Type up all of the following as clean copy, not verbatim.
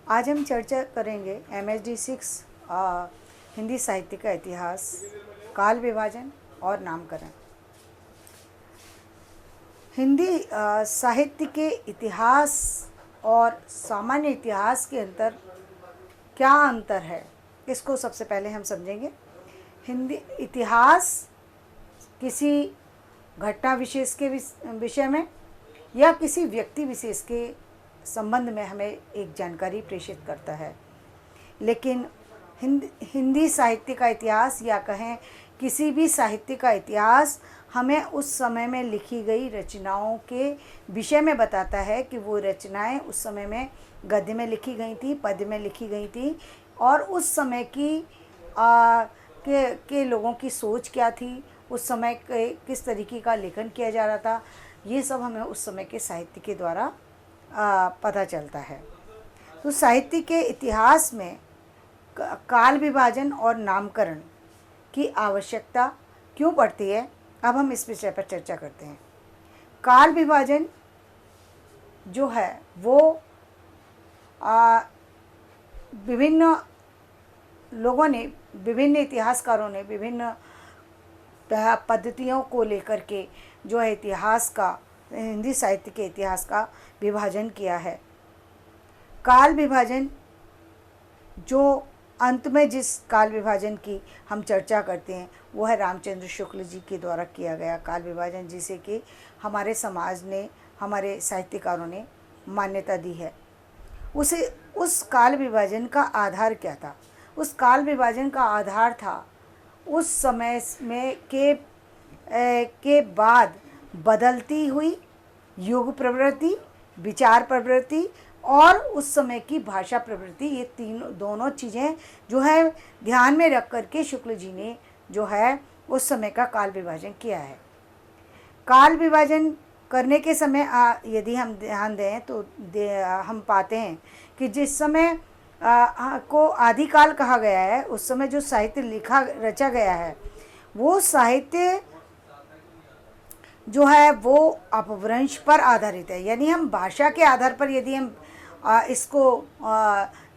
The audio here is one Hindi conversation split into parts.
आज हम चर्चा करेंगे MSD 6 हिंदी साहित्य का इतिहास, काल विभाजन और नामकरण। हिंदी साहित्य के इतिहास और सामान्य इतिहास के अंतर क्या अंतर है, इसको सबसे पहले हम समझेंगे। हिंदी इतिहास किसी घटना विशेष के विषय में या किसी व्यक्ति विशेष के संबंध में हमें एक जानकारी प्रेषित करता है, लेकिन हिंदी साहित्य का इतिहास या कहें किसी भी साहित्य का इतिहास हमें उस समय में लिखी गई रचनाओं के विषय में बताता है कि वो रचनाएं उस समय में गद्य में लिखी गई थी, पद्य में लिखी गई थी, और उस समय की के लोगों की सोच क्या थी, उस समय के किस तरीके का लेखन किया जा रहा था। ये सब हमें उस समय के साहित्य के द्वारा पता चलता है। तो साहित्य के इतिहास में काल विभाजन और नामकरण की आवश्यकता क्यों पड़ती है, अब हम इस विषय पर चर्चा करते हैं। काल विभाजन जो है वो विभिन्न लोगों ने, विभिन्न इतिहासकारों ने विभिन्न पद्धतियों को लेकर के जो है इतिहास का, हिंदी साहित्य के इतिहास का विभाजन किया है। काल विभाजन जो अंत में जिस काल विभाजन की हम चर्चा करते हैं वो है रामचंद्र शुक्ल जी के द्वारा किया गया काल विभाजन, जिसे कि हमारे समाज ने, हमारे साहित्यकारों ने मान्यता दी है। उस काल विभाजन का आधार क्या था? उस काल विभाजन का आधार था उस समय में के बाद बदलती हुई युग प्रवृत्ति, विचार प्रवृत्ति और उस समय की भाषा प्रवृत्ति। ये दोनों चीज़ें जो है ध्यान में रख कर के शुक्ल जी ने जो है उस समय का काल विभाजन किया है। काल विभाजन करने के समय यदि हम ध्यान दें तो हम पाते हैं कि जिस समय को आदिकाल कहा गया है, उस समय जो साहित्य रचा गया है वो साहित्य जो है वो अपभ्रंश पर आधारित है। यानी हम भाषा के आधार पर यदि हम इसको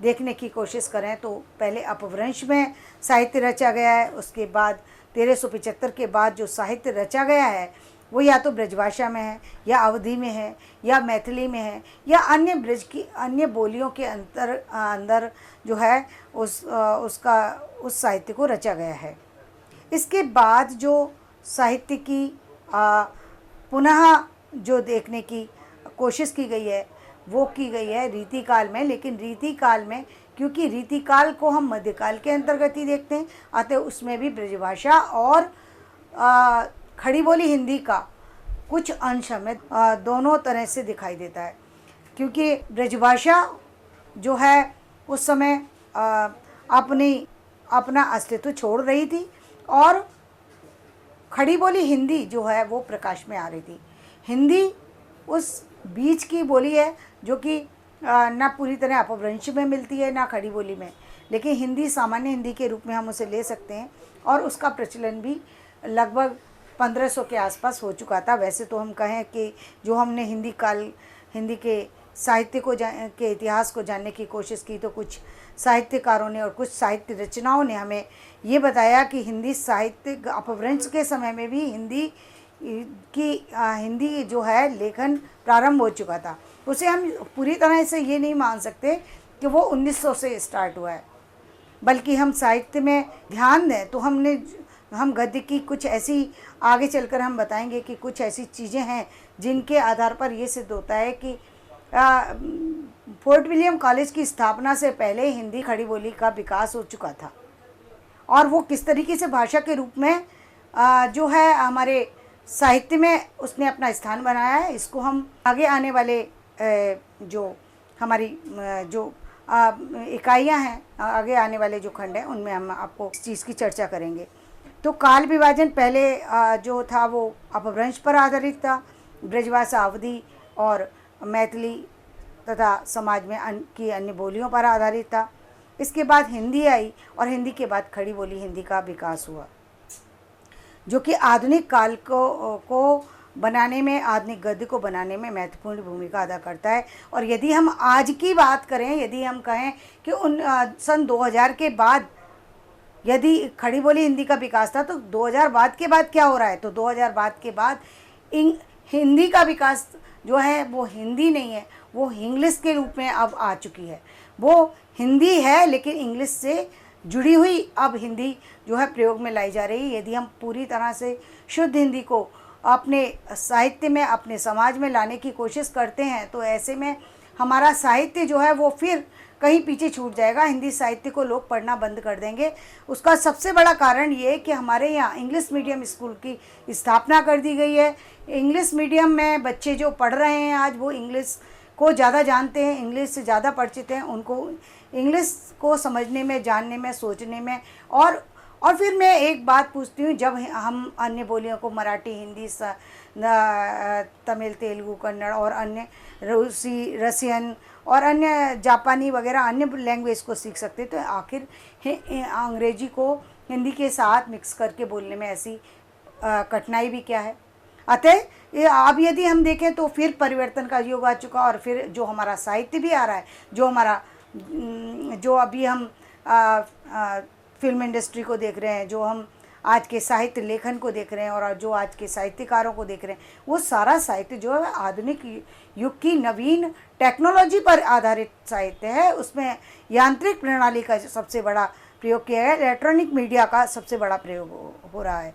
देखने की कोशिश करें तो पहले अपभ्रंश में साहित्य रचा गया है, उसके बाद 1375 के बाद जो साहित्य रचा गया है वो या तो ब्रजभाषा में है, या अवधी में है, या मैथिली में है, या अन्य ब्रज की अन्य बोलियों के अंदर जो है उस साहित्य को रचा गया है। इसके बाद जो साहित्य की पुनः जो देखने की कोशिश की गई है वो की गई है रीतिकाल में। लेकिन रीतिकाल में, क्योंकि रीतिकाल को हम मध्यकाल के अंतर्गत ही देखते हैं, अतः उसमें भी ब्रजभाषा और खड़ी बोली हिंदी का कुछ अंश हमें दोनों तरह से दिखाई देता है। क्योंकि ब्रजभाषा जो है उस समय अपना अस्तित्व छोड़ रही थी और खड़ी बोली हिंदी जो है वो प्रकाश में आ रही थी। हिंदी उस बीच की बोली है जो कि ना पूरी तरह अपभ्रंश में मिलती है ना खड़ी बोली में, लेकिन हिंदी सामान्य हिंदी के रूप में हम उसे ले सकते हैं और उसका प्रचलन भी लगभग 1500 के आसपास हो चुका था। वैसे तो हम कहें कि जो हमने हिंदी के साहित्य के इतिहास को जानने की कोशिश की तो कुछ साहित्यकारों ने और कुछ साहित्य रचनाओं ने हमें ये बताया कि हिंदी साहित्य अपभ्रंश के समय में भी हिंदी जो है लेखन प्रारंभ हो चुका था। उसे हम पूरी तरह से ये नहीं मान सकते कि वो 1900 से स्टार्ट हुआ है, बल्कि हम साहित्य में ध्यान दें तो हम गद्य की कुछ ऐसी, आगे चलकर हम बताएंगे कि कुछ ऐसी चीज़ें हैं जिनके आधार पर ये सिद्ध होता है कि फोर्ट विलियम कॉलेज की स्थापना से पहले हिंदी खड़ी बोली का विकास हो चुका था और वो किस तरीके से भाषा के रूप में जो है हमारे साहित्य में उसने अपना स्थान बनाया है। इसको हम आगे आने वाले जो हमारी जो इकाइयाँ हैं, आगे आने वाले जो खंड हैं उनमें हम आपको इस चीज़ की चर्चा करेंगे। तो काल विभाजन पहले जो था वो अपभ्रंश पर आधारित था, ब्रजभाषा, अवधी और मैथिली तथा समाज में की अन्य बोलियों पर आधारित था। इसके बाद हिंदी आई और हिंदी के बाद खड़ी बोली हिंदी का विकास हुआ, जो कि आधुनिक काल को बनाने में, आधुनिक गद्य को बनाने में महत्वपूर्ण भूमिका अदा करता है। और यदि हम आज की बात करें, यदि हम कहें कि सन 2000 के बाद यदि खड़ी बोली हिंदी का विकास था, तो 2000 बाद के बाद क्या हो रहा है, तो 2000 बाद के बाद हिंदी का विकास जो है वो हिंदी नहीं है, वो इंग्लिश के रूप में अब आ चुकी है। वो हिंदी है लेकिन इंग्लिश से जुड़ी हुई अब हिंदी जो है प्रयोग में लाई जा रही है। यदि हम पूरी तरह से शुद्ध हिंदी को अपने साहित्य में, अपने समाज में लाने की कोशिश करते हैं, तो ऐसे में हमारा साहित्य जो है वो फिर कहीं पीछे छूट जाएगा। हिंदी साहित्य को लोग पढ़ना बंद कर देंगे। उसका सबसे बड़ा कारण ये कि हमारे यहाँ इंग्लिश मीडियम स्कूल की स्थापना कर दी गई है। इंग्लिश मीडियम में बच्चे जो पढ़ रहे हैं आज, वो इंग्लिश को ज़्यादा जानते हैं, इंग्लिश से ज़्यादा परिचित हैं, उनको इंग्लिश को समझने में, जानने में, सोचने में। और फिर मैं एक बात पूछती हूँ, जब हम अन्य बोलियों को, मराठी, हिंदी, तमिल, तेलुगु, कन्नड़ और अन्य रूसी, रसियन और अन्य जापानी वगैरह अन्य लैंग्वेज को सीख सकते, तो आखिर अंग्रेजी को हिंदी के साथ मिक्स करके बोलने में ऐसी कठिनाई भी क्या है। अतः अब यदि हम देखें तो फिर परिवर्तन का युग आ चुका, और फिर जो हमारा साहित्य भी आ रहा है, जो हमारा जो अभी हम फिल्म इंडस्ट्री को देख रहे हैं, जो हम आज के साहित्य लेखन को देख रहे हैं और जो आज के साहित्यकारों को देख रहे हैं, वो सारा साहित्य जो है आधुनिक युग की नवीन टेक्नोलॉजी पर आधारित साहित्य है। उसमें यांत्रिक प्रणाली का सबसे बड़ा प्रयोग किया है, इलेक्ट्रॉनिक मीडिया का सबसे बड़ा प्रयोग हो रहा है।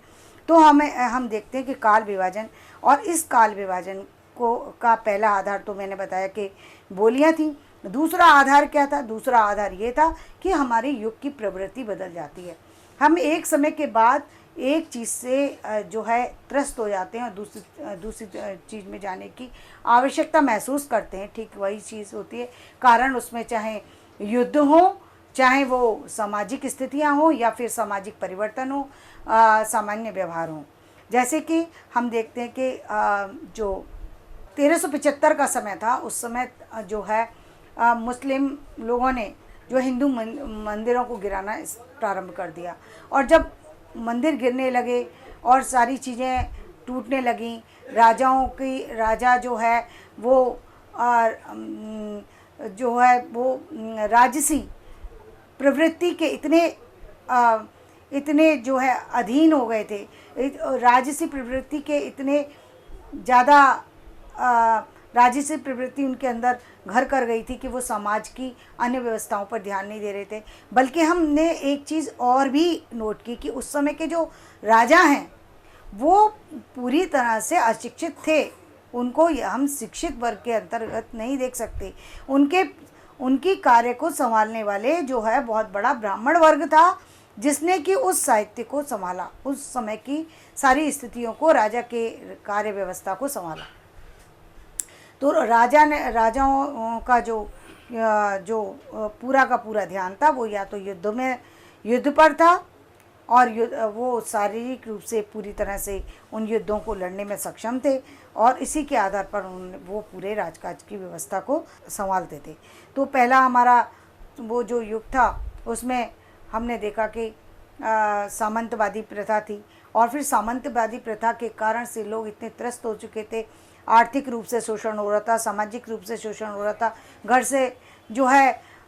तो हम देखते हैं कि काल विभाजन, और इस काल विभाजन को का पहला आधार तो मैंने बताया कि बोलियां थी। दूसरा आधार क्या था? दूसरा आधार ये था कि हमारे युग की प्रवृत्ति बदल जाती है। हम एक समय के बाद एक चीज़ से जो है त्रस्त हो जाते हैं और दूसरी चीज़ में जाने की आवश्यकता महसूस करते हैं। ठीक वही चीज़ होती है। कारण उसमें चाहे युद्ध हो, चाहे वो सामाजिक स्थितियां हो, या फिर सामाजिक परिवर्तन हो, सामान्य व्यवहार हो। जैसे कि हम देखते हैं कि जो 1375 का समय था, उस समय जो है मुस्लिम लोगों ने जो हिंदू मंदिरों को गिराना प्रारंभ कर दिया, और जब मंदिर गिरने लगे और सारी चीज़ें टूटने लगीं, राजा जो है वो राजसी प्रवृत्ति के इतने जो है अधीन हो गए थे, राजसी प्रवृत्ति के इतने ज़्यादा राजसी प्रवृत्ति उनके अंदर घर कर गई थी कि वो समाज की अन्य व्यवस्थाओं पर ध्यान नहीं दे रहे थे। बल्कि हमने एक चीज़ और भी नोट की कि उस समय के जो राजा हैं वो पूरी तरह से अशिक्षित थे। उनको हम शिक्षित वर्ग के अंतर्गत नहीं देख सकते। उनकी कार्य को संभालने वाले जो है बहुत बड़ा ब्राह्मण वर्ग था, जिसने कि उस साहित्य को संभाला, उस समय की सारी स्थितियों को, राजा के कार्य व्यवस्था को संभाला। तो राजाओं का जो पूरा का पूरा ध्यान था वो या तो युद्ध पर था, और वो शारीरिक रूप से पूरी तरह से उन युद्धों को लड़ने में सक्षम थे, और इसी के आधार पर वो पूरे राजकाज की व्यवस्था को संभालते थे। तो पहला हमारा वो जो युग था उसमें हमने देखा कि सामंतवादी प्रथा थी, और फिर सामंतवादी प्रथा के कारण से लोग इतने त्रस्त हो चुके थे, आर्थिक रूप से शोषण हो रहा था, सामाजिक रूप से शोषण हो रहा था। घर से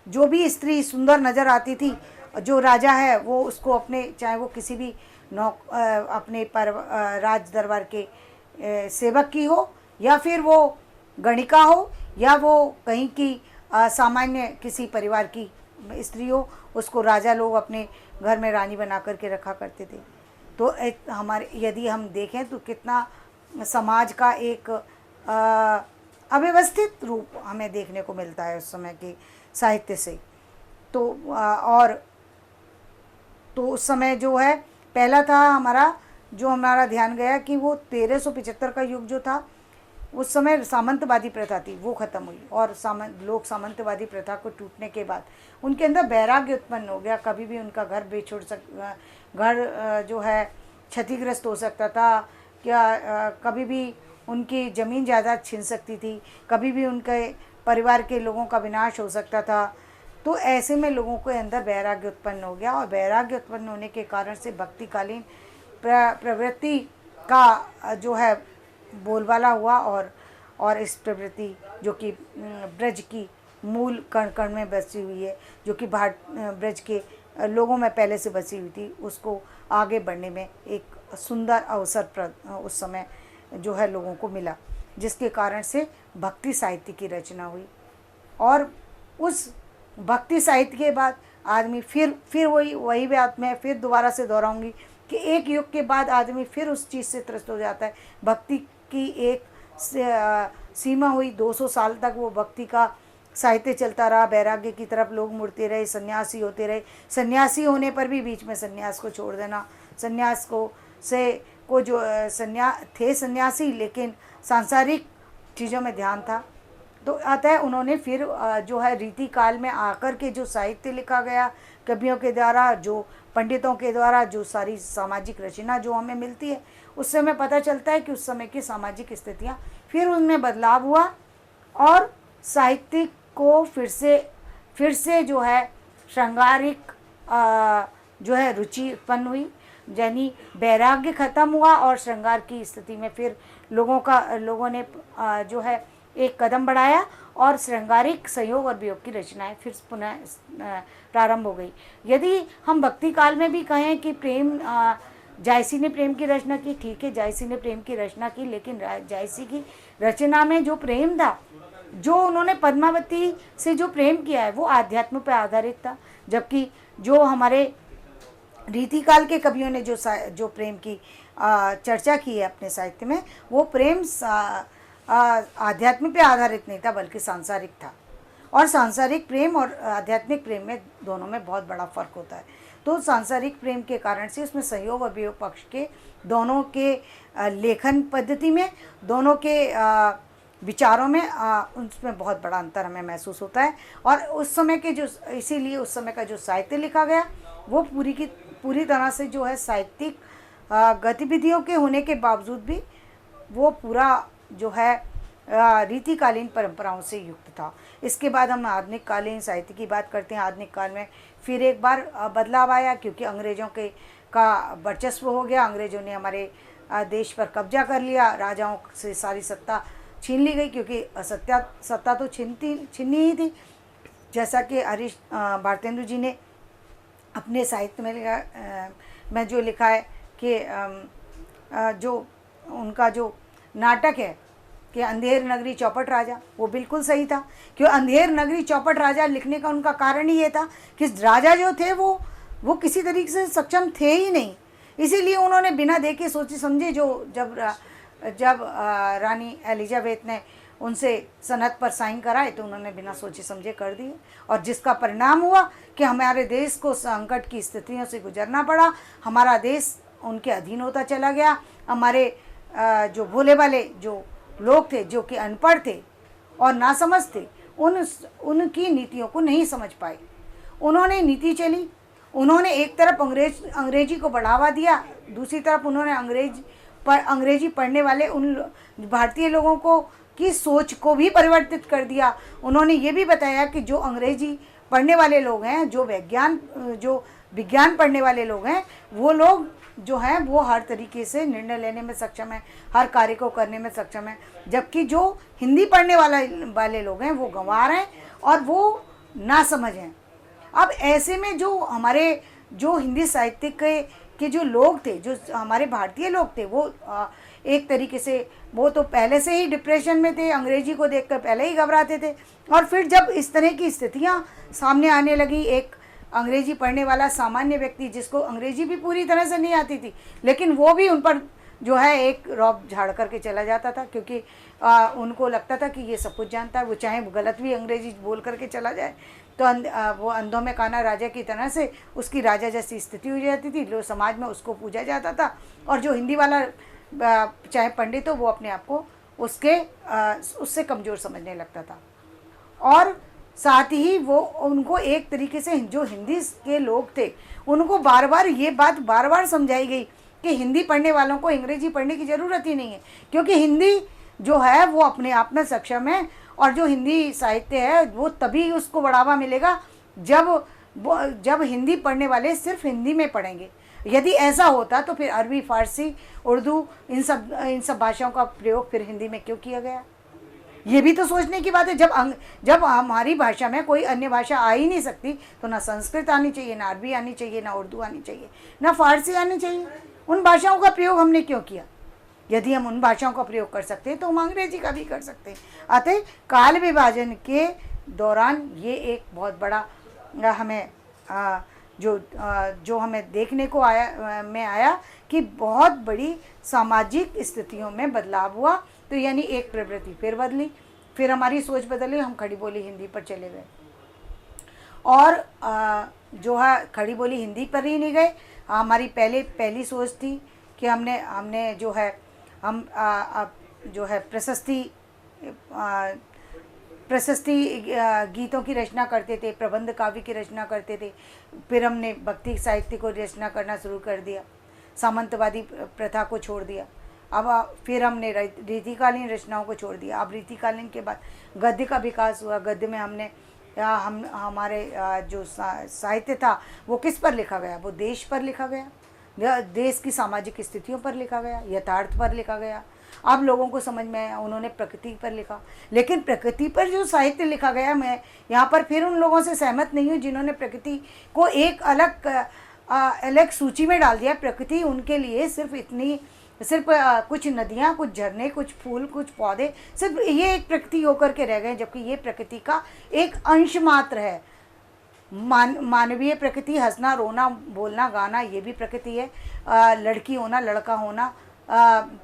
जो भी स्त्री सुंदर नज़र आती थी, जो राजा है वो उसको अपने, चाहे वो किसी भी अपने राज दरबार के सेवक की हो, या फिर वो गणिका हो, या वो कहीं की सामान्य किसी परिवार की स्त्री हो, उसको राजा लोग अपने घर में रानी बना करके रखा करते थे। तो हमारे यदि हम देखें तो कितना समाज का एक अव्यवस्थित रूप हमें देखने को मिलता है उस समय के साहित्य से। तो उस समय जो है पहला था हमारा ध्यान गया कि वो 1375 का युग जो था, उस समय सामंतवादी प्रथा थी, वो ख़त्म हुई, और लोग सामंतवादी प्रथा को टूटने के बाद उनके अंदर वैराग्य उत्पन्न हो गया। कभी भी उनका घर घर जो है क्षतिग्रस्त हो सकता था, कभी भी उनकी ज़मीन जायदाद छिन सकती थी, कभी भी उनके परिवार के लोगों का विनाश हो सकता था। तो ऐसे में लोगों के अंदर वैराग्य उत्पन्न हो गया, और वैराग्य उत्पन्न होने के कारण से भक्तिकालीन प्रवृत्ति का जो है बोलबाला हुआ और इस प्रवृत्ति जो कि ब्रज की मूल कण कण में बसी हुई है, जो कि ब्रज के लोगों में पहले से बसी हुई थी, उसको आगे बढ़ने में एक सुंदर अवसर उस समय जो है लोगों को मिला, जिसके कारण से भक्ति साहित्य की रचना हुई। और उस भक्ति साहित्य के बाद आदमी फिर वही बात मैं फिर दोबारा से दोहराऊंगी कि एक युग के बाद आदमी फिर उस चीज़ से त्रस्त हो जाता है। भक्ति की एक सीमा हुई, 200 साल तक वो भक्ति का साहित्य चलता रहा, वैराग्य की तरफ लोग मुड़ते रहे, सन्यासी होते रहे। सन्यासी होने पर भी बीच में सन्यास को छोड़ देना, सन्यास को जो सन्यासी लेकिन सांसारिक चीज़ों में ध्यान था। तो अतः उन्होंने फिर जो है रीति काल में आकर के जो साहित्य लिखा गया कवियों के द्वारा, जो पंडितों के द्वारा, जो सारी सामाजिक रचना जो हमें मिलती है, उससे हमें पता चलता है कि उस समय की सामाजिक स्थितियाँ फिर उनमें बदलाव हुआ और साहित्य को फिर से जो है श्रृंगारिक जो है रुचि उत्पन्न हुई, यानी वैराग्य खत्म हुआ और श्रृंगार की स्थिति में फिर लोगों ने जो है एक कदम बढ़ाया और श्रृंगारिक संयोग और वियोग की रचनाएं फिर पुनः प्रारंभ हो गई। यदि हम भक्ति काल में भी कहें कि प्रेम जायसी ने प्रेम की रचना की, ठीक है, जायसी ने प्रेम की रचना की, लेकिन जायसी की रचना में जो प्रेम था, जो उन्होंने पद्मावती से जो प्रेम किया है, वो आध्यात्म पर आधारित था। जबकि जो हमारे रीतिकाल के कवियों ने जो प्रेम की चर्चा की है अपने साहित्य में, वो प्रेम आध्यात्म पे आधारित नहीं था बल्कि सांसारिक था। और सांसारिक प्रेम और आध्यात्मिक प्रेम में दोनों में बहुत बड़ा फ़र्क होता है। तो सांसारिक प्रेम के कारण से उसमें संयोग और वियोग पक्ष के दोनों के लेखन पद्धति में, दोनों के विचारों में उसमें बहुत बड़ा अंतर हमें महसूस होता है। और उस समय के इसीलिए उस समय का जो साहित्य लिखा गया वो पूरी तरह से जो है साहित्यिक गतिविधियों के होने के बावजूद भी वो पूरा जो है रीतिकालीन परंपराओं से युक्त था। इसके बाद हम आधुनिक कालीन साहित्य की बात करते हैं। आधुनिक काल में फिर एक बार बदलाव आया, क्योंकि अंग्रेज़ों का वर्चस्व हो गया। अंग्रेज़ों ने हमारे देश पर कब्जा कर लिया, राजाओं से सारी सत्ता छीन ली गई, क्योंकि सत्ता तो छीननी ही थी। जैसा कि हरीश भारतेंदु जी ने अपने साहित्य में जो लिखा है कि जो उनका जो नाटक है कि अंधेर नगरी चौपट राजा, वो बिल्कुल सही था। क्यों अंधेर नगरी चौपट राजा लिखने का उनका कारण ही ये था कि राजा जो थे वो किसी तरीके से सक्षम थे ही नहीं, इसीलिए उन्होंने बिना देखे सोचे समझे जब रानी एलिजाबेथ ने उनसे सनद पर साइन कराए तो उन्होंने बिना सोचे समझे कर दिए, और जिसका परिणाम हुआ कि हमारे देश को संकट की स्थितियों से गुजरना पड़ा। हमारा देश उनके अधीन होता चला गया। हमारे जो भोले वाले जो लोग थे, जो कि अनपढ़ थे और नासमझ थे, उनकी नीतियों को नहीं समझ पाए। उन्होंने नीति चली, उन्होंने एक तरफ अंग्रेजी को बढ़ावा दिया, दूसरी तरफ उन्होंने अंग्रेजी पढ़ने वाले उन भारतीय लोगों को की सोच को भी परिवर्तित कर दिया। उन्होंने ये भी बताया कि जो अंग्रेजी पढ़ने वाले लोग हैं, जो विज्ञान पढ़ने वाले लोग हैं, वो लोग जो हैं वो हर तरीके से निर्णय लेने में सक्षम है, हर कार्य को करने में सक्षम है, जबकि जो हिंदी पढ़ने वाले लोग हैं वो गंवार हैं और वो नासमझ हैं। अब ऐसे में जो हमारे जो हिंदी साहित्य के जो लोग थे, जो हमारे भारतीय लोग थे, वो एक तरीके से वो तो पहले से ही डिप्रेशन में थे, अंग्रेजी को देखकर पहले ही घबराते थे। और फिर जब इस तरह की स्थितियां सामने आने लगी, एक अंग्रेजी पढ़ने वाला सामान्य व्यक्ति जिसको अंग्रेजी भी पूरी तरह से नहीं आती थी, लेकिन वो भी उन पर जो है एक रौब झाड़ करके चला जाता था, क्योंकि उनको लगता था कि ये सब कुछ जानता है। वो चाहे गलत भी अंग्रेजी बोल करके चला जाए तो वो अंधों में काना राजा की तरह से उसकी राजा जैसी स्थिति हो जाती थी। लोग समाज में उसको पूजा जाता था, और जो हिंदी वाला चाहे पंडित हो वो अपने आप को उससे कमज़ोर समझने लगता था। और साथ ही वो उनको एक तरीके से जो हिंदी के लोग थे उनको बार बार समझाई गई कि हिंदी पढ़ने वालों को अंग्रेजी पढ़ने की ज़रूरत ही नहीं है, क्योंकि हिंदी जो है वो अपने आप में सक्षम है, और जो हिंदी साहित्य है वो तभी उसको बढ़ावा मिलेगा जब हिंदी पढ़ने वाले सिर्फ हिंदी में पढ़ेंगे। यदि ऐसा होता तो फिर अरबी, फारसी, उर्दू इन सब भाषाओं का प्रयोग फिर हिंदी में क्यों किया गया? ये भी तो सोचने की बात है। जब हमारी भाषा में कोई अन्य भाषा आ ही नहीं सकती तो ना संस्कृत आनी चाहिए, ना अरबी आनी चाहिए, ना उर्दू आनी चाहिए, ना फारसी आनी चाहिए। उन भाषाओं का प्रयोग हमने क्यों किया? यदि हम उन भाषाओं का प्रयोग कर सकते हैं तो हम अंग्रेजी का भी कर सकते हैं। अतः काल विभाजन के दौरान ये एक बहुत बड़ा हमें जो हमें देखने को आया कि बहुत बड़ी सामाजिक स्थितियों में बदलाव हुआ। तो यानी एक प्रवृत्ति फिर बदली, फिर हमारी सोच बदली, हम खड़ी बोली हिंदी पर चले गए। और जो है खड़ी बोली हिंदी पर ही नहीं गए, हमारी पहली सोच थी कि हमने जो है हम जो है प्रशस्ति गीतों की रचना करते थे, प्रबंध काव्य की रचना करते थे। फिर हमने भक्ति साहित्य को रचना करना शुरू कर दिया, सामंतवादी प्रथा को छोड़ दिया। अब फिर हमने रीतिकालीन रचनाओं को छोड़ दिया। अब रीतिकालीन के बाद गद्य का विकास हुआ। गद्य में हमारे जो साहित्य था वो किस पर लिखा गया? वो देश पर लिखा गया, देश की सामाजिक स्थितियों पर लिखा गया, यथार्थ पर लिखा गया। अब लोगों को समझ में आया, उन्होंने प्रकृति पर लिखा। लेकिन प्रकृति पर जो साहित्य लिखा गया, मैं यहाँ पर फिर उन लोगों से सहमत नहीं हूँ जिन्होंने प्रकृति को एक अलग सूची में डाल दिया। प्रकृति उनके लिए सिर्फ कुछ नदियाँ, कुछ झरने, कुछ फूल, कुछ पौधे, सिर्फ ये एक प्रकृति होकर के रह गए, जबकि ये प्रकृति का एक अंश मात्र है। मानवीय प्रकृति, हंसना, रोना, बोलना, गाना, ये भी प्रकृति है। लड़की होना, लड़का होना,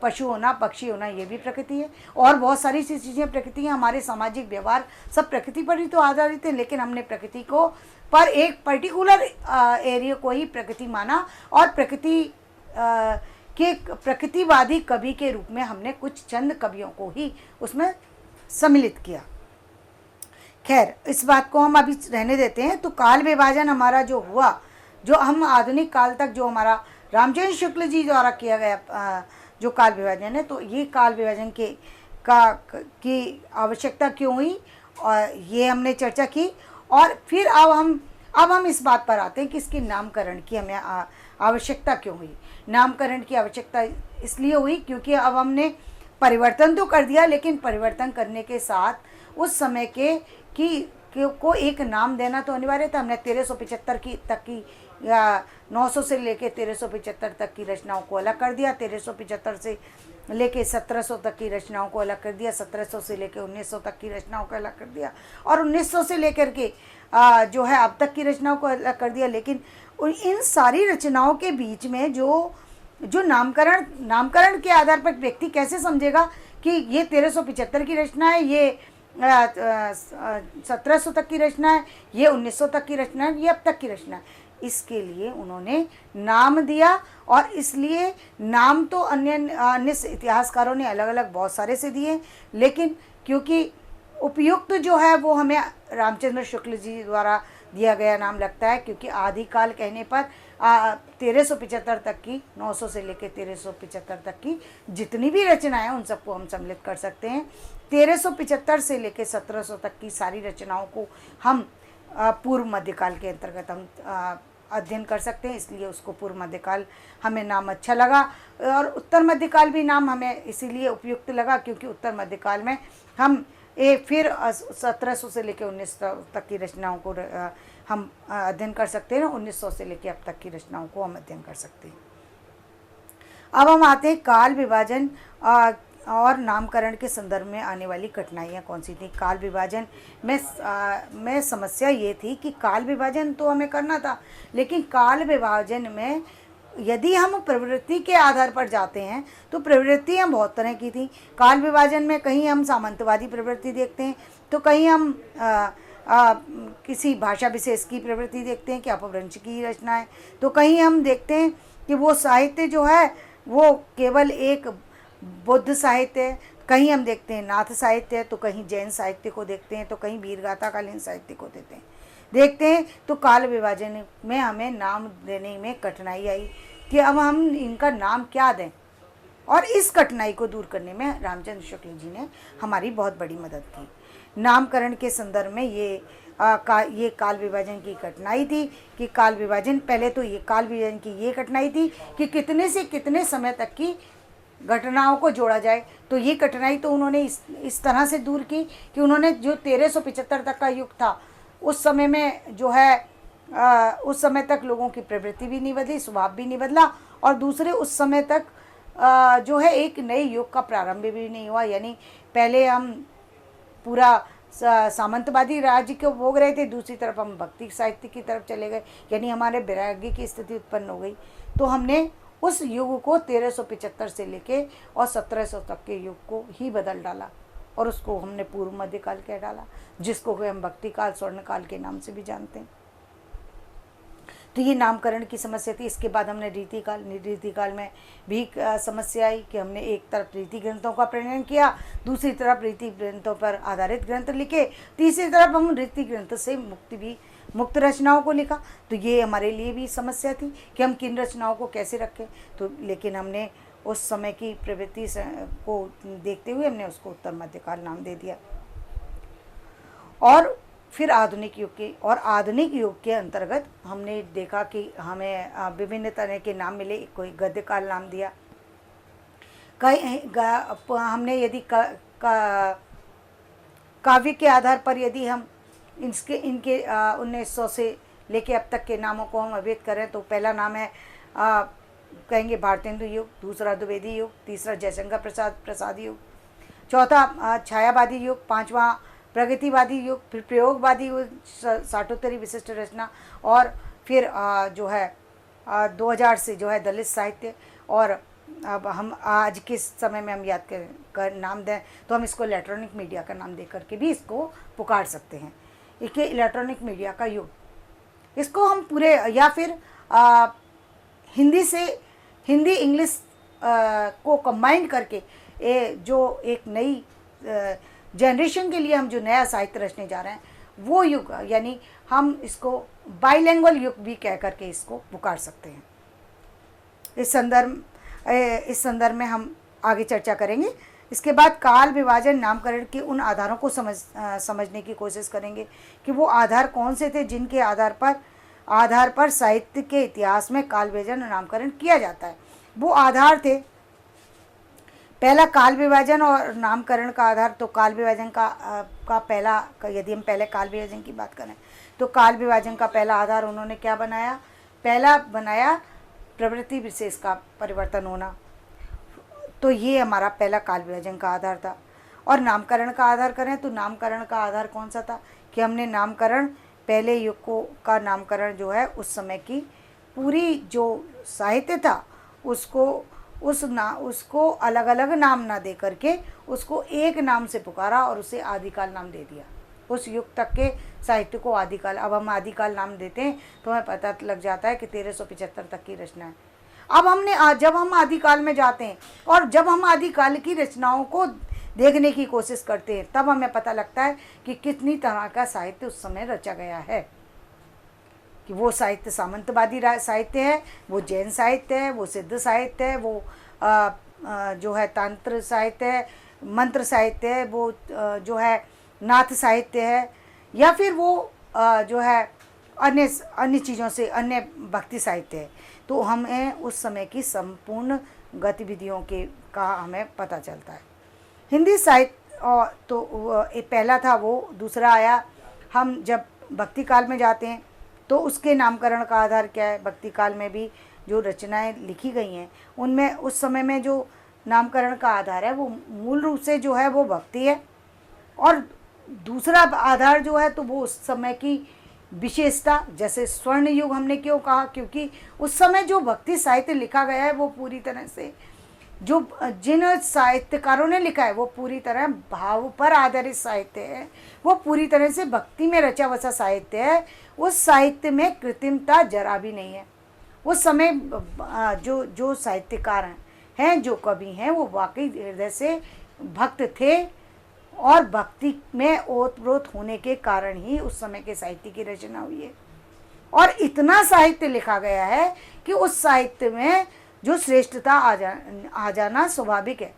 पशु होना, पक्षी होना, ये भी प्रकृति है। और बहुत सारी सी चीज़ें प्रकृति हैं। हमारे सामाजिक व्यवहार सब प्रकृति पर ही तो आधारित है। लेकिन हमने प्रकृति को पर एक पर्टिकुलर एरिया को ही प्रकृति माना और प्रकृतिवादी कवि के रूप में हमने कुछ चंद कवियों को ही उसमें सम्मिलित किया। खैर, इस बात को हम अभी रहने देते हैं। तो काल विभाजन हमारा जो हुआ, जो हम आधुनिक काल तक जो हमारा रामचंद्र शुक्ल जी द्वारा किया गया जो काल विभाजन है, तो ये काल विभाजन की आवश्यकता क्यों हुई, और ये हमने चर्चा की। और फिर अब हम इस बात पर आते हैं कि इसके नामकरण की हमें आवश्यकता क्यों हुई। नामकरण की आवश्यकता इसलिए हुई क्योंकि अब हमने परिवर्तन तो कर दिया, लेकिन परिवर्तन करने के साथ उस समय को एक नाम देना तो अनिवार्य था। हमने 1375 तक की या 900 से लेके 1375 तक की रचनाओं को अलग कर दिया। 1375 से लेके 1700 तक की रचनाओं को अलग कर दिया। 1700 से लेके 1900 तक की रचनाओं को अलग कर दिया। और 1900 से लेकर के जो है अब तक की रचनाओं को अलग कर दिया। लेकिन इन सारी रचनाओं के बीच में जो नामकरण के आधार पर व्यक्ति कैसे समझेगा कि ये 1375 की रचना है, ये 1700 तक की रचना है, ये 1900 तक की रचना है, ये अब तक की रचना है। इसके लिए उन्होंने नाम दिया। और इसलिए नाम तो अन्य इतिहासकारों ने अलग अलग बहुत सारे से दिए, लेकिन क्योंकि उपयुक्त जो है वो हमें रामचंद्र शुक्ल जी द्वारा दिया गया नाम लगता है। क्योंकि आदिकाल कहने पर 1375 तक की, 900 से लेकर 1375 तक की जितनी भी रचनाएं उन सबको हम सम्मिलित कर सकते हैं। 1375 से लेकर 1700 तक की सारी रचनाओं को हम पूर्व मध्यकाल के अंतर्गत हम अध्ययन कर सकते हैं, इसलिए उसको पूर्व मध्यकाल हमें नाम अच्छा लगा। और उत्तर मध्यकाल भी नाम हमें इसीलिए उपयुक्त लगा क्योंकि उत्तर मध्यकाल में हम फिर 1700 से लेकर 1900 तक की रचनाओं को हम अध्ययन कर सकते हैं। 1900 से लेकर अब तक की रचनाओं को हम अध्ययन कर सकते हैं। अब हम आते हैं काल विभाजन और नामकरण के संदर्भ में आने वाली कठिनाइयाँ कौन सी थी। काल विभाजन में समस्या ये थी कि काल विभाजन तो हमें करना था, लेकिन काल विभाजन में यदि हम प्रवृत्ति के आधार पर जाते हैं तो प्रवृत्तियाँ बहुत तरह की थी। काल विभाजन में कहीं हम सामंतवादी प्रवृत्ति देखते हैं, तो कहीं हम किसी भाषा विशेष की प्रवृत्ति देखते हैं कि अपभ्रंश की रचना है, तो कहीं हम देखते हैं कि वो साहित्य जो है वो केवल एक बौद्ध साहित्य है, कहीं हम देखते हैं नाथ साहित्य है, तो कहीं जैन साहित्य को देखते हैं, तो कहीं वीरगाथाकालीन साहित्य को देखते हैं। तो काल विभाजन में हमें नाम देने में कठिनाई आई कि अब हम इनका नाम क्या दें। और इस कठिनाई को दूर करने में रामचंद्र शुक्ल जी ने हमारी बहुत बड़ी मदद की। नामकरण के संदर्भ में ये ये काल विभाजन की कठिनाई थी कि काल विभाजन, पहले तो ये काल विभाजन की ये कठिनाई थी कि कितने से कितने समय तक की घटनाओं को जोड़ा जाए। तो ये कठिनाई तो उन्होंने इस तरह से दूर की कि उन्होंने जो 1375 तक का युग था, उस समय में जो है उस समय तक लोगों की प्रवृत्ति भी नहीं बदली, स्वभाव भी नहीं बदला, और दूसरे उस समय तक जो है एक नए युग का प्रारंभ भी नहीं हुआ। यानी पहले हम पूरा सामंतवादी राज्य को भोग रहे थे, दूसरी तरफ हम भक्ति साहित्य की तरफ चले गए, यानी हमारे वैराग्य की स्थिति उत्पन्न हो गई। तो हमने उस युग को 1375 से लेके और 1700 तक के युग को ही बदल डाला, और उसको हमने पूर्व मध्यकाल कह डाला, जिसको हम भक्ति काल, स्वर्ण काल के नाम से भी जानते हैं। तो ये नामकरण की समस्या थी। इसके बाद हमने रीतिकाल में भी समस्या आई कि हमने एक तरफ रीति ग्रंथों का प्रणयन किया, दूसरी तरफ रीति ग्रंथों पर आधारित ग्रंथ लिखे, तीसरी तरफ हम रीति ग्रंथ से मुक्त रचनाओं को लिखा। तो ये हमारे लिए भी समस्या थी कि हम किन रचनाओं को कैसे रखें। तो लेकिन हमने उस समय की प्रवृत्ति को देखते हुए हमने उसको उत्तर मध्यकाल नाम दे दिया। और फिर आधुनिक युग के अंतर्गत हमने देखा कि हमें विभिन्न तरह के नाम मिले। कोई गद्यकाल नाम दिया, हमने यदि काव्य के आधार पर यदि हम इनके 1900 से लेके अब तक के नामों को हम अभेद करें तो पहला नाम है कहेंगे भारतेंदु युग, दूसरा द्विवेदी युग, तीसरा जयशंकर प्रसाद युग, चौथा छायावादी युग, पांचवा प्रगतिवादी युग, फिर प्रयोगवादी युग, साठोत्तरी विशिष्ट रचना, और फिर जो है 2000 से जो है दलित साहित्य। और अब हम आज के समय में हम याद कर नाम दें तो हम इसको इलेक्ट्रॉनिक मीडिया का नाम दे करके भी इसको पुकार सकते हैं। इसके इलेक्ट्रॉनिक मीडिया का युग, इसको हम पूरे, या फिर हिंदी इंग्लिश को कंबाइन करके जो एक नई जनरेशन के लिए हम जो नया साहित्य रचने जा रहे हैं वो युग, यानी हम इसको बाइलिंगुअल युग भी कह करके इसको पुकार सकते हैं। इस संदर्भ में हम आगे चर्चा करेंगे। इसके बाद काल विभाजन नामकरण के उन आधारों को समझने की कोशिश करेंगे कि वो आधार कौन से थे जिनके आधार पर साहित्य के इतिहास में काल विभाजन नामकरण किया जाता है। वो आधार थे, पहला काल विभाजन और नामकरण का आधार। तो काल विभाजन का पहला, यदि हम पहले काल विभाजन की बात करें तो काल विभाजन का पहला आधार उन्होंने क्या बनाया? पहला बनाया प्रवृत्ति विशेष का परिवर्तन होना। तो ये हमारा पहला काल विभाजन का आधार था। और नामकरण का आधार करें तो नामकरण का आधार कौन सा था कि हमने नामकरण, पहले युग का नामकरण जो है उस समय की पूरी जो साहित्य था उसको अलग अलग नाम ना दे करके उसको एक नाम से पुकारा और उसे आदिकाल नाम दे दिया। उस युग तक के साहित्य को आदिकाल, अब हम आदिकाल नाम देते हैं तो हमें पता लग जाता है कि 1375 तक की रचना है। अब जब हम आदिकाल में जाते हैं और जब हम आदिकाल की रचनाओं को देखने की कोशिश करते हैं तब हमें पता लगता है कि कितनी तरह का साहित्य उस समय रचा गया है। कि वो साहित्य सामंतवादी साहित्य है, वो जैन साहित्य है, वो सिद्ध साहित्य है, वो जो है तंत्र साहित्य है, मंत्र साहित्य है, वो जो है नाथ साहित्य है, या फिर वो जो है अन्य चीज़ों से अन्य भक्ति साहित्य है। तो हमें उस समय की संपूर्ण गतिविधियों का हमें पता चलता है। हिंदी साहित्य तो पहला था वो। दूसरा आया, हम जब भक्ति काल में जाते हैं तो उसके नामकरण का आधार क्या है? भक्ति काल में भी जो रचनाएं लिखी गई हैं उनमें उस समय में जो नामकरण का आधार है वो मूल रूप से जो है वो भक्ति है। और दूसरा आधार जो है तो वो उस समय की विशेषता, जैसे स्वर्ण युग हमने क्यों कहा? क्योंकि उस समय जो भक्ति साहित्य लिखा गया है वो पूरी तरह से, जो जिन साहित्यकारों ने लिखा है वो पूरी तरह भाव पर आधारित साहित्य है, वो पूरी तरह से भक्ति में रचा बसा साहित्य है। उस साहित्य में कृत्रिमता जरा भी नहीं है। उस समय जो साहित्यकार हैं जो कवि हैं वो वाकई हृदय से भक्त थे और भक्ति में ओतप्रोत होने के कारण ही उस समय के साहित्य की रचना हुई है। और इतना साहित्य लिखा गया है कि उस साहित्य में जो श्रेष्ठता आ जाना स्वाभाविक है।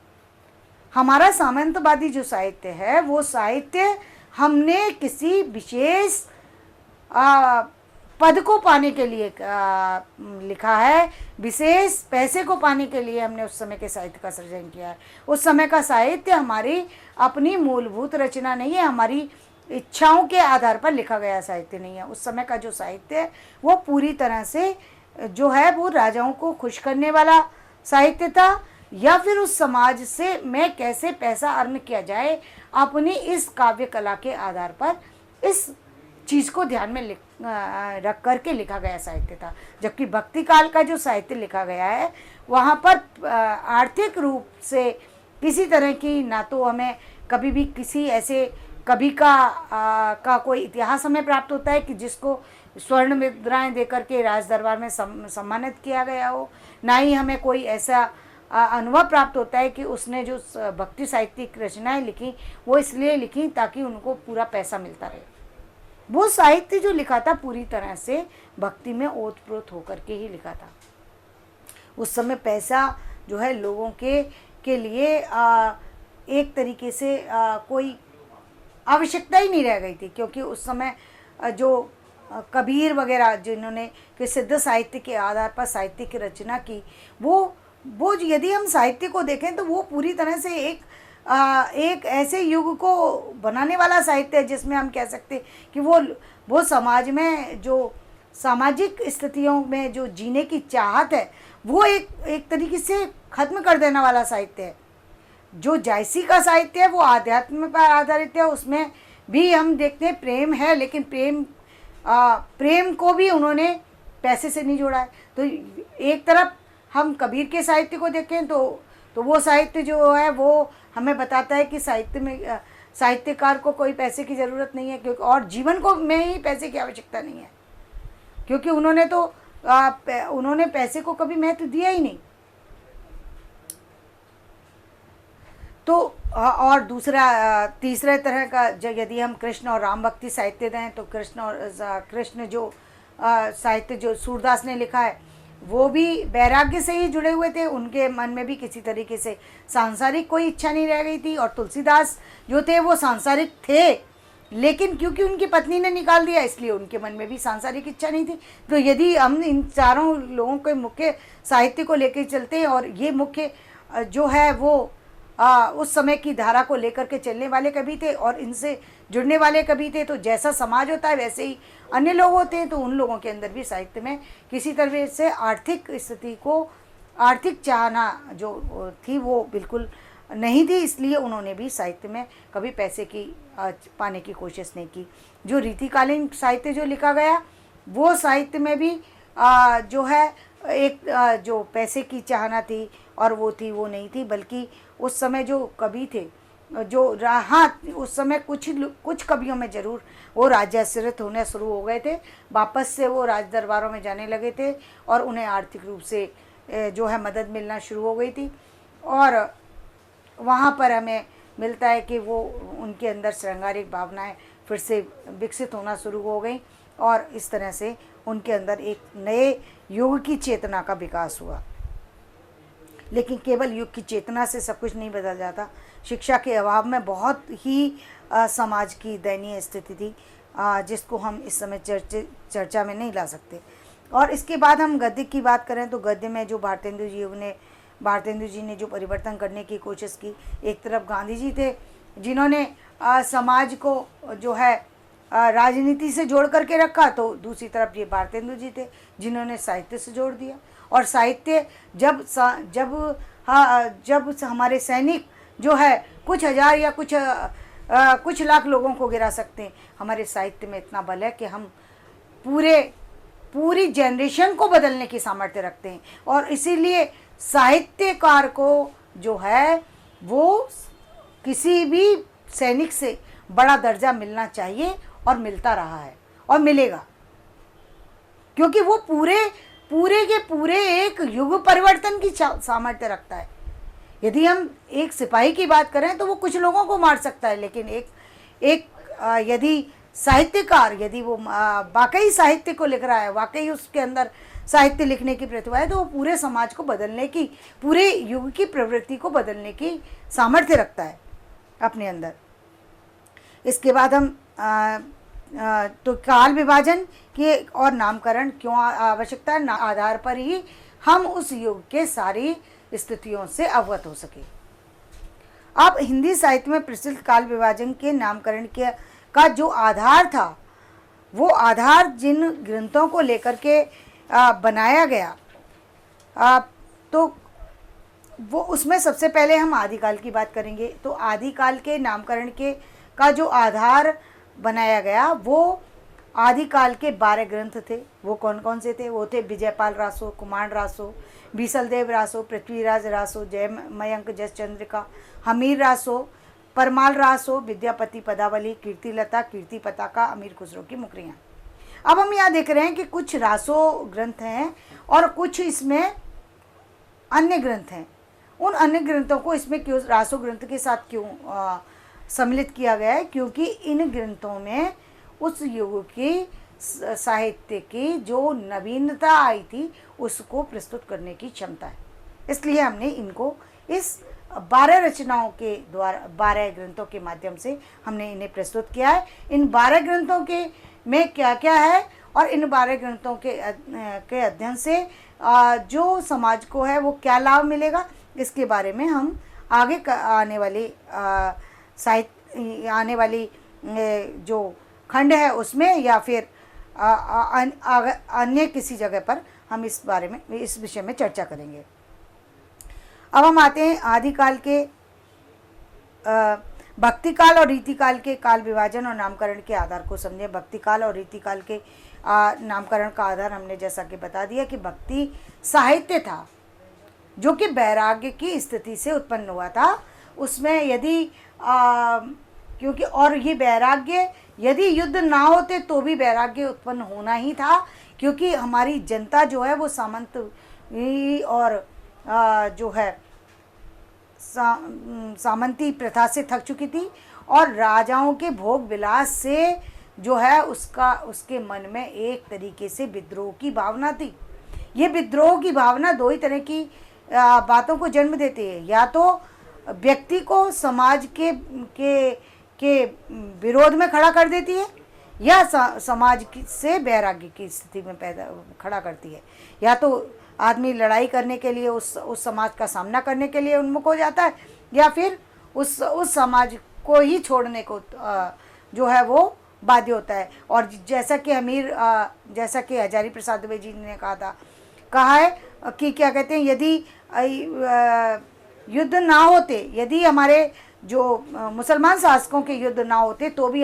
हमारा सामंतवादी जो साहित्य है वो साहित्य हमने किसी विशेष पद को पाने के लिए लिखा है, विशेष पैसे को पाने के लिए हमने उस समय के साहित्य का सृजन किया है। उस समय का साहित्य हमारी अपनी मूलभूत रचना नहीं है, हमारी इच्छाओं के आधार पर लिखा गया साहित्य नहीं है। उस समय का जो साहित्य है वो पूरी तरह से जो है वो राजाओं को खुश करने वाला साहित्य था, या फिर उस समाज से में कैसे पैसा अर्न किया जाए अपनी इस काव्य कला के आधार पर इस चीज़ को ध्यान में रख करके लिखा गया साहित्य था। जबकि भक्ति काल का जो साहित्य लिखा गया है वहाँ पर आर्थिक रूप से किसी तरह की ना तो हमें कभी भी किसी ऐसे कवि का कोई इतिहास हमें प्राप्त होता है कि जिसको स्वर्ण मुद्राएं देकर के राज दरबार में सम्मानित किया गया हो, ना ही हमें कोई ऐसा अनुभव प्राप्त होता है कि उसने जो भक्ति साहित्यिक रचनाएं लिखी वो इसलिए लिखी ताकि उनको पूरा पैसा मिलता रहे। वो साहित्य जो लिखा था पूरी तरह से भक्ति में ओतप्रोत होकर के ही लिखा था। उस समय पैसा जो है लोगों के लिए एक तरीके से कोई आवश्यकता ही नहीं रह गई थी, क्योंकि उस समय जो कबीर वगैरह जिन्होंने कि सिद्ध साहित्य के आधार पर साहित्य की रचना की, वो यदि हम साहित्य को देखें तो वो पूरी तरह से एक ऐसे युग को बनाने वाला साहित्य है जिसमें हम कह सकते हैं कि वो समाज में जो सामाजिक स्थितियों में जो जीने की चाहत है वो एक तरीके से ख़त्म कर देने वाला साहित्य है। जो जायसी का साहित्य है वो आध्यात्म पर आधारित है, उसमें भी हम देखते हैं प्रेम है, लेकिन प्रेम को भी उन्होंने पैसे से नहीं जोड़ा है। तो एक तरफ हम कबीर के साहित्य को देखें तो वो साहित्य जो है वो हमें बताता है कि साहित्य में साहित्यकार को कोई पैसे की ज़रूरत नहीं है, क्योंकि और जीवन को में ही पैसे की आवश्यकता नहीं है, क्योंकि उन्होंने पैसे को कभी महत्व दिया ही नहीं। तो और तीसरा तरह का यदि हम कृष्ण और राम भक्ति साहित्य दें तो कृष्ण जो साहित्य जो सूरदास ने लिखा है वो भी वैराग्य से ही जुड़े हुए थे। उनके मन में भी किसी तरीके से सांसारिक कोई इच्छा नहीं रह गई थी। और तुलसीदास जो थे वो सांसारिक थे, लेकिन क्योंकि उनकी पत्नी ने निकाल दिया इसलिए उनके मन में भी सांसारिक इच्छा नहीं थी। तो यदि हम इन चारों लोगों के मुख्य साहित्य को लेकर चलते हैं और ये मुख्य जो है वो उस समय की धारा को लेकर के चलने वाले कवि थे और इनसे जुड़ने वाले कवि थे, तो जैसा समाज होता है वैसे ही अन्य लोग होते हैं। तो उन लोगों के अंदर भी साहित्य में किसी तरह से आर्थिक स्थिति को आर्थिक चाहना जो थी वो बिल्कुल नहीं थी, इसलिए उन्होंने भी साहित्य में कभी पैसे की पाने की कोशिश नहीं की। जो रीतिकालीन साहित्य जो लिखा गया वो साहित्य में भी जो है एक जो पैसे की चाहना थी और वो नहीं थी, बल्कि उस समय जो कवि थे जो उस समय कुछ कवियों में ज़रूर वो राज्याश्रित होने शुरू हो गए थे, वापस से वो राज दरबारों में जाने लगे थे और उन्हें आर्थिक रूप से जो है मदद मिलना शुरू हो गई थी। और वहाँ पर हमें मिलता है कि वो उनके अंदर श्रृंगारिक भावनाएं फिर से विकसित होना शुरू हो गई और इस तरह से उनके अंदर एक नए युग की चेतना का विकास हुआ। लेकिन केवल युग की चेतना से सब कुछ नहीं बदल जाता। शिक्षा के अभाव में बहुत ही समाज की दयनीय स्थिति थी जिसको हम इस समय चर्चा में नहीं ला सकते। और इसके बाद हम गद्य की बात करें तो गद्य में जो भारतेंदु जी ने जो परिवर्तन करने की कोशिश की, एक तरफ गांधी जी थे जिन्होंने समाज को जो है राजनीति से जोड़ करके रखा, तो दूसरी तरफ ये भारतेंदु जी थे जिन्होंने साहित्य से जोड़ दिया। और साहित्य जब हमारे सैनिक जो है कुछ हजार या कुछ लाख लोगों को गिरा सकते हैं, हमारे साहित्य में इतना बल है कि हम पूरी जनरेशन को बदलने की सामर्थ्य रखते हैं। और इसीलिए साहित्यकार को जो है वो किसी भी सैनिक से बड़ा दर्जा मिलना चाहिए और मिलता रहा है और मिलेगा, क्योंकि वो पूरे के पूरे एक युग परिवर्तन की सामर्थ्य रखता है। यदि हम एक सिपाही की बात करें तो वो कुछ लोगों को मार सकता है, लेकिन यदि साहित्यकार यदि वो वाकई साहित्य को लिख रहा है, वाकई उसके अंदर साहित्य लिखने की प्रतिभा है, तो वो पूरे समाज को बदलने की, पूरे युग की प्रवृत्ति को बदलने की सामर्थ्य रखता है अपने अंदर। इसके बाद हम तो काल विभाजन के और नामकरण क्यों आवश्यकता आधार पर ही हम उस युग के सारी स्थितियों से अवगत हो सके। अब हिंदी साहित्य में प्रचलित काल विभाजन के नामकरण के का जो आधार था, वो आधार जिन ग्रंथों को लेकर के बनाया गया, तो वो उसमें सबसे पहले हम आदिकाल की बात करेंगे। तो आदिकाल के नामकरण के का जो आधार बनाया गया, वो आदिकाल के 12 ग्रंथ थे। वो कौन कौन से थे? वो थे विजयपाल रासो, कुमार रासो, बीसलदेव रासो, पृथ्वीराज रासो, जय मयंक जस चंद्रिका, हमीर रासो, परमाल रासो, विद्यापति पदावली, कीर्तिलता, कीर्ति पताका, अमीर खुसरो की मुकरियाँ। अब हम यहाँ देख रहे हैं कि कुछ रासो ग्रंथ हैं और कुछ इसमें अन्य ग्रंथ हैं। उन अन्य ग्रंथों को इसमें क्यों रासो ग्रंथ के साथ क्यों सम्मिलित किया गया है? क्योंकि इन ग्रंथों में उस युग की साहित्य की जो नवीनता आई थी उसको प्रस्तुत करने की क्षमता है। इसलिए हमने इनको इस 12 रचनाओं के द्वारा 12 ग्रंथों के माध्यम से हमने इन्हें प्रस्तुत किया है। इन 12 ग्रंथों के में क्या क्या है और इन 12 ग्रंथों के अध्ययन से जो समाज को है वो क्या लाभ मिलेगा, इसके बारे में हम आगे आने वाली जो खंड है उसमें या फिर अन्य किसी जगह पर हम इस बारे में इस विषय में चर्चा करेंगे। अब हम आते हैं आदिकाल के भक्ति काल और रीति काल के काल विभाजन और नामकरण के आधार को समझें। भक्ति काल और रीति काल के नामकरण का आधार हमने जैसा कि बता दिया कि भक्ति साहित्य था जो कि वैराग्य की स्थिति से उत्पन्न हुआ था। उसमें यदि क्योंकि और ये वैराग्य यदि युद्ध ना होते तो भी वैराग्य उत्पन्न होना ही था, क्योंकि हमारी जनता जो है वो सामंत और जो है सामंती प्रथा से थक चुकी थी और राजाओं के भोग विलास से जो है उसके मन में एक तरीके से विद्रोह की भावना थी। ये विद्रोह की भावना दो ही तरह की बातों को जन्म देती है। या तो व्यक्ति को समाज के विरोध में खड़ा कर देती है या समाज से वैराग्य की स्थिति में खड़ा करती है। या तो आदमी लड़ाई करने के लिए उस समाज का सामना करने के लिए उन्मुख हो जाता है या फिर उस समाज को ही छोड़ने को जो है वो बाध्य होता है। और जैसा कि हजारी प्रसाद दुबे जी ने कहा है कि क्या कहते हैं, यदि युद्ध ना होते, यदि हमारे जो मुसलमान शासकों के युद्ध ना होते तो भी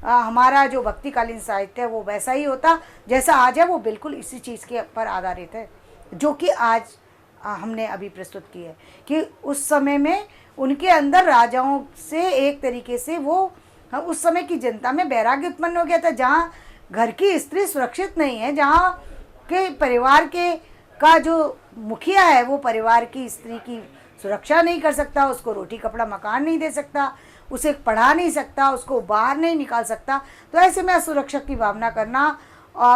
हमारा जो भक्तिकालीन साहित्य है वो वैसा ही होता जैसा आज है। वो बिल्कुल इसी चीज़ के पर आधारित है जो कि आज हमने अभी प्रस्तुत की है कि उस समय में उनके अंदर राजाओं से एक तरीके से वो उस समय की जनता में वैराग्य उत्पन्न हो गया था। जहाँ घर की स्त्री सुरक्षित नहीं है, जहाँ के परिवार का जो मुखिया है वो परिवार की स्त्री की सुरक्षा नहीं कर सकता, उसको रोटी कपड़ा मकान नहीं दे सकता, उसे पढ़ा नहीं सकता, उसको बाहर नहीं निकाल सकता, तो ऐसे में असुरक्षा की भावना करना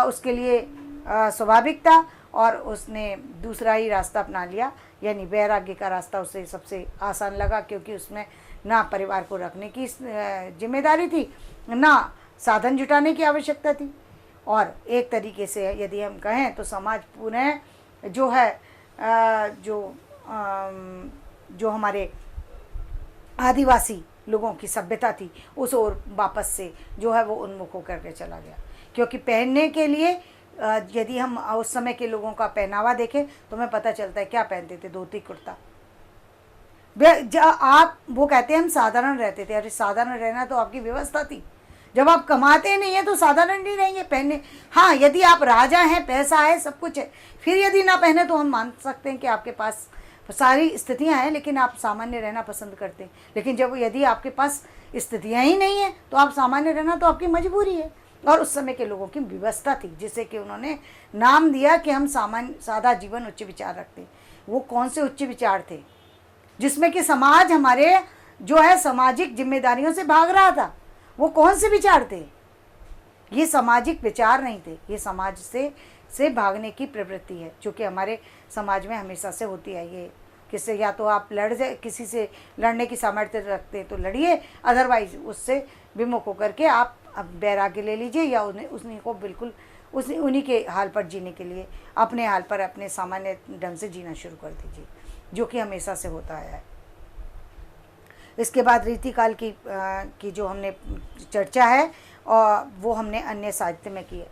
उसके लिए स्वाभाविक था और उसने दूसरा ही रास्ता अपना लिया, यानी वैराग्य का रास्ता उसे सबसे आसान लगा, क्योंकि उसमें ना परिवार को रखने की जिम्मेदारी थी, ना साधन जुटाने की आवश्यकता थी। और एक तरीके से यदि हम कहें तो समाज पुनः जो है जो हमारे आदिवासी लोगों की सभ्यता थी उस ओर वापस से जो है वो उन्मुख होकर के चला गया। क्योंकि पहनने के लिए यदि हम उस समय के लोगों का पहनावा देखें तो हमें पता चलता है क्या पहनते थे, धोती कुर्ता। आप वो कहते हैं हम साधारण रहते थे, अरे साधारण रहना तो आपकी व्यवस्था थी। जब आप कमाते नहीं है तो साधारण नहीं रहेंगे पहने। हाँ, यदि आप राजा हैं, पैसा है, सब कुछ है, फिर यदि ना पहने तो हम मान सकते हैं कि आपके पास सारी स्थितियां हैं लेकिन आप सामान्य रहना पसंद करते हैं। लेकिन जब यदि आपके पास स्थितियां ही नहीं है तो आप सामान्य रहना तो आपकी मजबूरी है। और उस समय के लोगों की व्यवस्था थी जिसे कि उन्होंने नाम दिया कि हम सादा जीवन उच्च विचार रखते हैं। वो कौन से उच्च विचार थे? जिसमें कि समाज हमारे जो है सामाजिक जिम्मेदारियों से भाग रहा था। वो कौन से विचार थे? ये सामाजिक विचार नहीं थे, ये समाज से भागने की प्रवृत्ति है जो कि हमारे समाज में हमेशा से होती आई है। किससे, या तो आप लड़ जाए, किसी से लड़ने की सामर्थ्य रखते तो लड़िए, अदरवाइज उससे विमुख होकर के आप बैराग्य ले लीजिए, या उन्हें उन्हीं को बिल्कुल उन्हीं के हाल पर जीने के लिए अपने हाल पर अपने सामान्य ढंग से जीना शुरू कर दीजिए, जो कि हमेशा से होता आया है। इसके बाद रीतिकाल की जो हमने चर्चा है और वो हमने अन्य साहित्य में की है।